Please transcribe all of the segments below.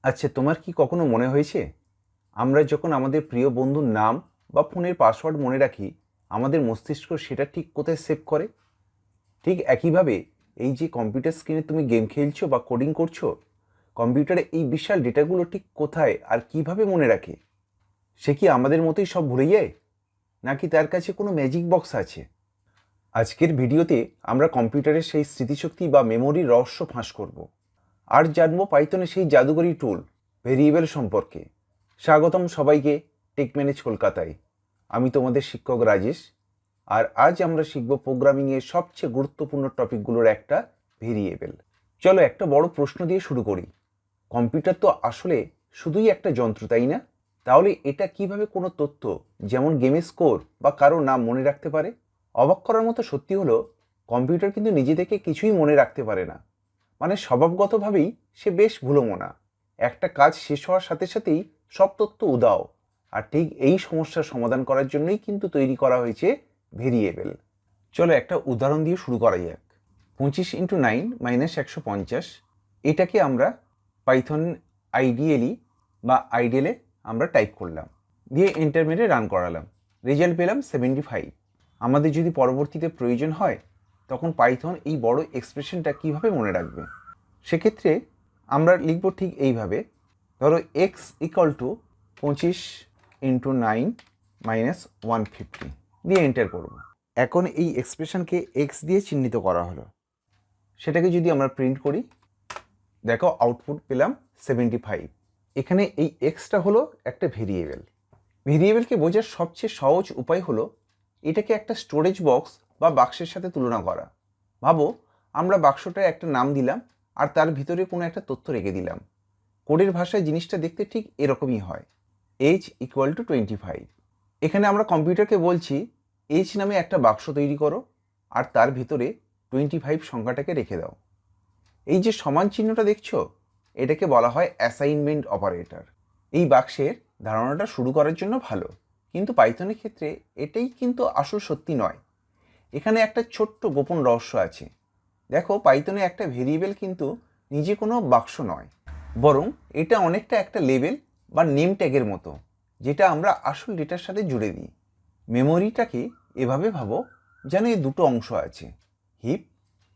আচ্ছা, তোমার কি কখনো মনে হয়েছে আমরা যখন আমাদের প্রিয় বন্ধুর নাম বা ফোনের পাসওয়ার্ড মনে রাখি, আমাদের মস্তিষ্ক সেটা ঠিক কোথায় সেভ করে? ঠিক একইভাবে এই যে কম্পিউটার স্ক্রিনে তুমি গেম খেলছো বা কোডিং করছো, কম্পিউটারে এই বিশাল ডেটাগুলো ঠিক কোথায় আর কিভাবে মনে রাখে? সে কি আমাদের মতোই সব ভুলে যায়, নাকি তার কাছে কোনো ম্যাজিক বক্স আছে? আজকের ভিডিওতে আমরা কম্পিউটারের সেই স্মৃতিশক্তি বা মেমোরির রহস্য ফাঁস করব, আর জানবো পাইথনের সেই জাদুকরী টুল ভেরিয়েবল সম্পর্কে। স্বাগতম সবাইকে টেক ম্যানেজ কলকাতায়। আমি তোমাদের শিক্ষক রাজেশ, আর আজ আমরা শিখব প্রোগ্রামিংয়ের সবচেয়ে গুরুত্বপূর্ণ টপিকগুলোর একটা, ভেরিয়েবল। চলো একটা বড় প্রশ্ন দিয়ে শুরু করি। কম্পিউটার তো আসলে শুধুই একটা যন্ত্র, তাই না? তাহলে এটা কিভাবে কোনো তথ্য, যেমন গেমের স্কোর বা কারো নাম মনে রাখতে পারে? অবাক করার মতো সত্যি হলো, কম্পিউটার কিন্তু নিজে থেকে কিছুই মনে রাখতে পারে না। মানে স্বভাবগতভাবেই সে বেশ ভুলোমনা। একটা কাজ শেষ হওয়ার সাথে সাথেই সব তথ্য উধাও। আর ঠিক এই সমস্যার সমাধান করার জন্যই কিন্তু তৈরি করা হয়েছে ভেরিয়েবল। চলো একটা উদাহরণ দিয়ে শুরু করা যাক। 25x9 - 150, এটাকে আমরা পাইথন আইডিয়ালি বা আইডেলে আমরা টাইপ করলাম, দিয়ে এন্টার মেরে রান করালাম। রেজাল্ট পেলাম 75। আমাদের যদি পরবর্তীতে প্রয়োজন হয়, তখন পাইথন এই বড় এক্সপ্রেশনটা কিভাবে মনে রাখবে? সেক্ষেত্রে আমরা লিখব ঠিক এইভাবে। ধরো এক্স ইকাল টু 25x9 - 150, দিয়ে এন্টার করব। এখন এই এক্সপ্রেশনকে এক্স দিয়ে চিহ্নিত করা হলো। সেটাকে যদি আমরা প্রিন্ট করি, দেখো আউটপুট পেলাম 75। এখানে এই এক্সটা হলো একটা ভেরিয়েবল। ভেরিয়েবলকে বোঝার সবচেয়ে সহজ উপায় হলো এটাকে একটা স্টোরেজ বক্স বা বাক্সের সাথে তুলনা করা। ভাবো, আমরা বাক্সটায় একটা নাম দিলাম আর তার ভিতরে কোনো একটা তথ্য রেখে দিলাম। কোডের ভাষায় জিনিসটা দেখতে ঠিক এরকমই হয়। H equal to 25। এখানে আমরা কম্পিউটারকে বলছি এইচ নামে একটা বাক্স তৈরি করো, আর তার ভিতরে 25 সংখ্যাটাকে রেখে দাও। এই যে সমান চিহ্নটা দেখছো, এটাকে বলা হয় অ্যাসাইনমেন্ট অপারেটর। এই বাক্সের ধারণাটা শুরু করার জন্য ভালো, কিন্তু পাইথনের ক্ষেত্রে এটাই কিন্তু আসল সত্যি নয়। এখানে একটা ছোট্ট গোপন রহস্য আছে। দেখো, পাইথনে একটা ভেরিয়েবল কিন্তু নিজে কোনো বাক্স নয়, বরং এটা অনেকটা একটা লেবেল বা নেম ট্যাগের মতো, যেটা আমরা আসল ডেটার সাথে জুড়ে দিই। মেমোরিটাকে এভাবে ভাবো, যেন এই দুটো অংশ আছে। হিপ,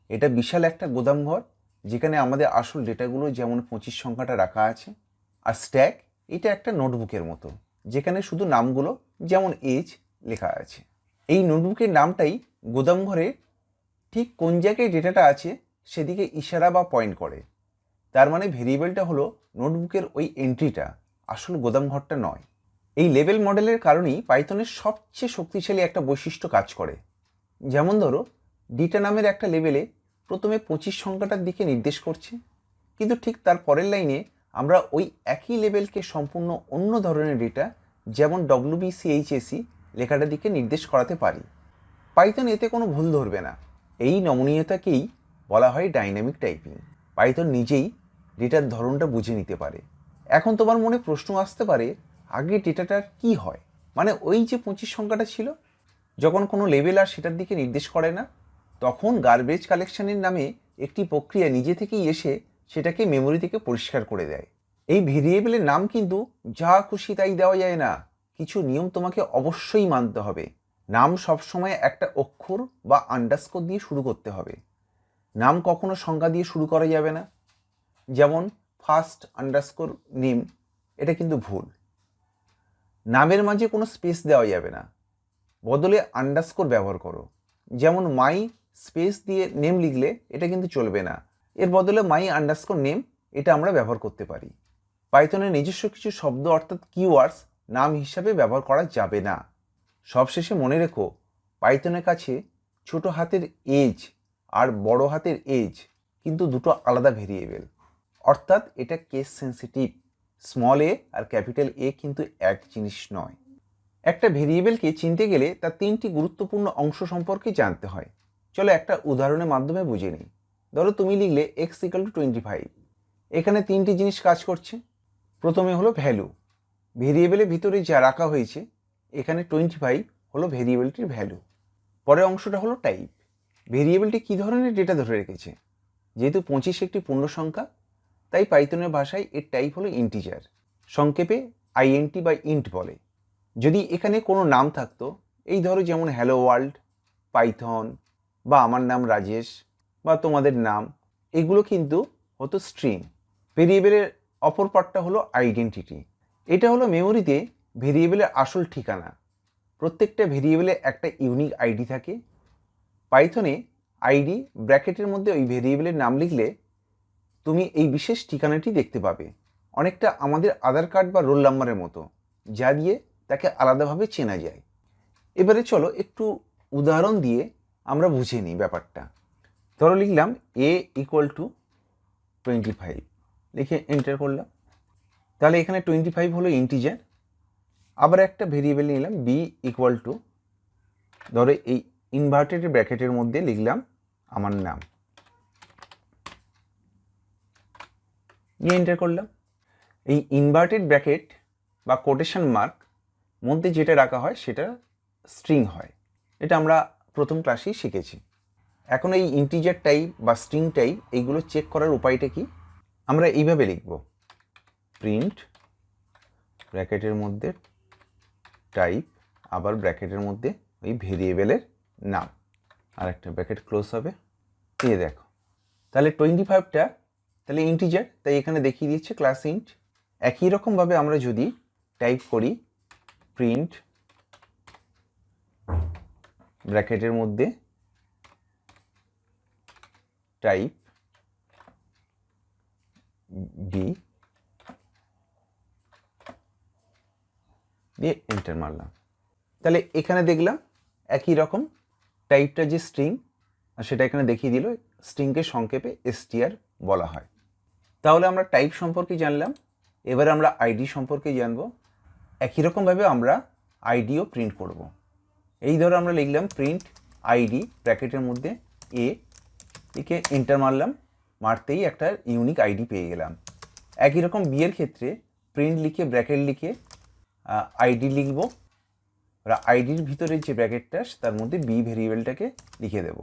এটা বিশাল একটা গোদামঘর, যেখানে আমাদের আসল ডেটাগুলো যেমন 25 সংখ্যাটা রাখা আছে। আর স্ট্যাক, এটা একটা নোটবুকের মতো, যেখানে শুধু নামগুলো যেমন এজ লেখা আছে। এই নোটবুকের নামটাই গোদামঘরে ঠিক কোন জায়গায় ডেটাটা আছে সেদিকে ইশারা বা পয়েন্ট করে। তার মানে ভেরিয়েবলটা হলো নোটবুকের ওই এন্ট্রিটা, আসল গোদামঘরটা নয়। এই লেবেল মডেলের কারণেই পাইথনের সবচেয়ে শক্তিশালী একটা বৈশিষ্ট্য কাজ করে। যেমন ধরো, ডেটা নামের একটা লেবেলে প্রথমে 25 সংখ্যাটার দিকে নির্দেশ করছে, কিন্তু ঠিক তার পরের লাইনে আমরা ওই একই লেবেলকে সম্পূর্ণ অন্য ধরনের ডেটা, যেমন WBCHAC লেখাটার দিকে নির্দেশ করাতে পারি। পাইথন এতে কোনো ভুল ধরবে না। এই নমনীয়তাকেই বলা হয় ডাইনামিক টাইপিং। পাইথন নিজেই ডেটার ধরনটা বুঝে নিতে পারে। এখন তোমার মনে প্রশ্ন আসতে পারে, আগে ডেটাটার কি হয়? মানে ওই যে 25 সংখ্যাটা ছিল, যখন কোনো লেভেল আর সেটার দিকে নির্দেশ করে না, তখন গার্বেজ কালেকশনের নামে একটি প্রক্রিয়া নিজে থেকেই এসে সেটাকে মেমোরি থেকে পরিষ্কার করে দেয়। এই ভেরিয়েবলের নাম কিন্তু যা খুশি তাই দেওয়া যায় না। কিছু নিয়ম তোমাকে অবশ্যই মানতে হবে। নাম সবসময় একটা অক্ষর বা আন্ডারস্কোর দিয়ে শুরু করতে হবে। নাম কখনো সংখ্যা দিয়ে শুরু করা যাবে না। যেমন ফার্স্ট আন্ডারস্কোর নেম, এটা কিন্তু ভুল। নামের মাঝে কোনো স্পেস দেওয়া যাবে না, বদলে আন্ডারস্কোর ব্যবহার করো। যেমন মাই স্পেস দিয়ে নেম লিখলে এটা কিন্তু চলবে না, এর বদলে মাই আন্ডারস্কোর নেম, এটা আমরা ব্যবহার করতে পারি। পাইথনের নিজস্ব কিছু শব্দ অর্থাৎ কিওয়ার্ডস নাম হিসাবে ব্যবহার করা যাবে না। সবশেষে মনে রেখো, পাইথনের কাছে ছোট হাতের এজ আর বড় হাতের এজ কিন্তু দুটো আলাদা ভেরিয়েবল, অর্থাৎ এটা কেস সেন্সিটিভ। স্মল এ আর ক্যাপিটাল এ কিন্তু এক জিনিস নয়। একটা ভেরিয়েবলকে চিনতে গেলে তার 3টি গুরুত্বপূর্ণ অংশ সম্পর্কে জানতে হয়। চলো একটা উদাহরণের মাধ্যমে বুঝে নিই। ধরো তুমি লিখলে এক্স ইকাল টু 25। এখানে 3টি জিনিস কাজ করছে। প্রথমে হলো ভ্যালু, ভেরিয়েবলের ভিতরে যা রাখা হয়েছে। এখানে 25 হলো ভেরিয়েবলটির ভ্যালু। পরের অংশটা হলো টাইপ, ভেরিয়েবলটি কী ধরনের ডেটা ধরে রেখেছে। যেহেতু 25 একটি পূর্ণ সংখ্যা, তাই পাইথনের ভাষায় এর টাইপ হলো ইন্টিজার, সংক্ষেপে আইএনটি বা ইন্ট বলে। যদি এখানে কোনো নাম থাকতো, এই ধরো যেমন হ্যালো ওয়ার্ল্ড, পাইথন, বা আমার নাম রাজেশ, বা তোমাদের নাম, এগুলো কিন্তু হতো স্ট্রিং। ভেরিয়েবলের অপর পার্টটা হলো আইডেন্টিটি। এটা হলো মেমোরিতে ভেরিয়েবলের আসল ঠিকানা। প্রত্যেকটা ভেরিয়েবলে একটা ইউনিক আইডি থাকে। পাইথনে আইডি ব্র্যাকেটের মধ্যে ওই ভেরিয়েবলের নাম লিখলে তুমি এই বিশেষ ঠিকানাটি দেখতে পাবে, অনেকটা আমাদের আধার কার্ড বা রোল নাম্বারের মতো, যা দিয়ে তাকে আলাদাভাবে চেনা যায়। এবারে চলো একটু উদাহরণ দিয়ে আমরা বুঝে নিই ব্যাপারটা। ধরো লিখলাম a ইকুয়াল টু 25, লিখে এন্টার করলাম। তাহলে এখানে 25 হলো ইন্টিজার। আবার একটা ভেরিয়েবল নিলাম b ইকুয়াল টু, ধরো এই ইনভার্টেড ব্র্যাকেটের মধ্যে লিখলাম আমার নাম, নিয়ে এন্টার করলাম। এই ইনভার্টেড ব্র্যাকেট বা কোটেশন মার্ক মধ্যে যেটা রাখা হয় সেটা স্ট্রিং হয়, এটা আমরা প্রথম ক্লাসেই শিখেছি। এখন এই ইন্টিজার টাইপ বা স্ট্রিং টাইপ এইগুলো চেক করার উপায়টা কি? আমরা এইভাবে লিখব, প্রিন্ট ব্র্যাকেটের মধ্যে টাইপ, আবার ব্র্যাকেটের মধ্যে ওই ভেরিয়েবলের নাম, আর একটা ব্র্যাকেট ক্লোজ হবে। এই দেখো, তাহলে 25টা তাহলে ইন্টিজার, তাই এখানে দেখিয়ে দিচ্ছে ক্লাস ইন্ট। একই রকমভাবে আমরা যদি টাইপ করি প্রিন্ট ব্র্যাকেটের মধ্যে টাইপ বি, দিয়ে এন্টার মারলাম, তাহলে এখানে দেখলাম একই রকম টাইপটা যে স্ট্রিং, সেটা এখানে দেখিয়ে দিল। স্ট্রিংকে সংক্ষেপে str বলা হয়। তাহলে আমরা টাইপ সম্পর্কে জানলাম, এবার আমরা আইডি সম্পর্কে জানবো। একই রকমভাবে আমরা আইডিও প্রিন্ট করব। এই ধরো আমরা লিখলাম প্রিন্ট আইডি ব্র্যাকেটের মধ্যে এ, লিখে এন্টার মারলাম, মারতেই একটা ইউনিক আইডি পেয়ে গেলাম। একই রকম বি এর ক্ষেত্রে প্রিন্ট লিখে ব্র্যাকেট লিখে আইডি লিখব, আইডির ভিতরে যে ব্র্যাকেটটা তার মধ্যে বি ভেরিয়েবলটাকে লিখে দেব,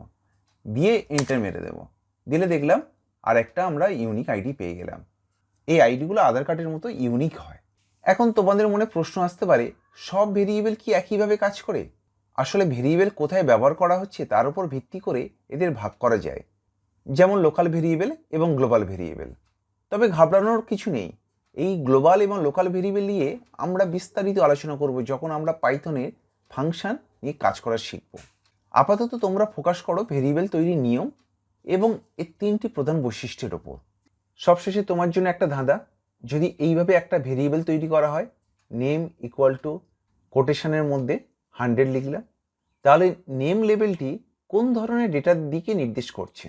দিয়ে এন্টার মেরে দেব, দিলে দেখলাম আর একটা আমরা ইউনিক আইডি পেয়ে গেলাম। এই আইডিগুলো আধার কার্ডের মতো ইউনিক হয়। এখন তোমাদের মনে প্রশ্ন আসতে পারে, সব ভেরিয়েবল কি একইভাবে কাজ করে? আসলে ভেরিয়েবল কোথায় ব্যবহার করা হচ্ছে তার উপর ভিত্তি করে এদের ভাগ করা যায়, যেমন লোকাল ভেরিয়েবল এবং গ্লোবাল ভেরিয়েবল। তবে ঘাবড়ানোর কিছু নেই, এই গ্লোবাল এবং লোকাল ভেরিয়েবল নিয়ে আমরা বিস্তারিত আলোচনা করব যখন আমরা পাইথনের ফাংশন নিয়ে কাজ করা শিখব। আপাতত তোমরা ফোকাস করো ভেরিয়েবল তৈরির নিয়ম এবং এর 3টি প্রধান বৈশিষ্ট্যের ওপর। সবশেষে তোমার জন্য একটা ধাঁধা, যদি এইভাবে একটা ভেরিয়েবল তৈরি করা হয়, নেম ইকুয়াল টু কোটেশনের মধ্যে 100 লিখলাম, তাহলে নেম লেবেলটি কোন ধরনের ডেটার দিকে নির্দেশ করছে?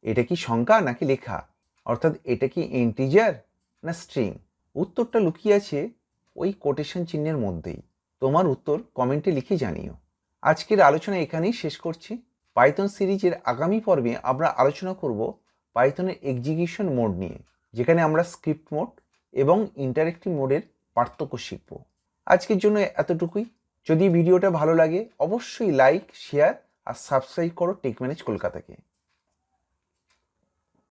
এটা কি সংখ্যা নাকি লেখা? অর্থাৎ এটা কি ইন্টিজার না স্ট্রিং? উত্তরটা লুকিয়ে আছে ওই কোটেশন চিহ্নের মধ্যেই। তোমার উত্তর কমেন্টে লিখে জানিও। আজকের আলোচনা এখানেই শেষ করছি। পাইথন সিরিজের আগামী পর্বে আমরা আলোচনা করব পাইথনের এক্সিকিউশন মোড নিয়ে, যেখানে আমরা স্ক্রিপ্ট মোড এবং ইন্টারেক্টিভ মোডের পার্থক্য শিখব। আজকের জন্য এতটুকুই। যদি ভিডিওটা ভালো লাগে অবশ্যই লাইক, শেয়ার আর সাবস্ক্রাইব করো টেক ম্যানেজ কলকাতাকে।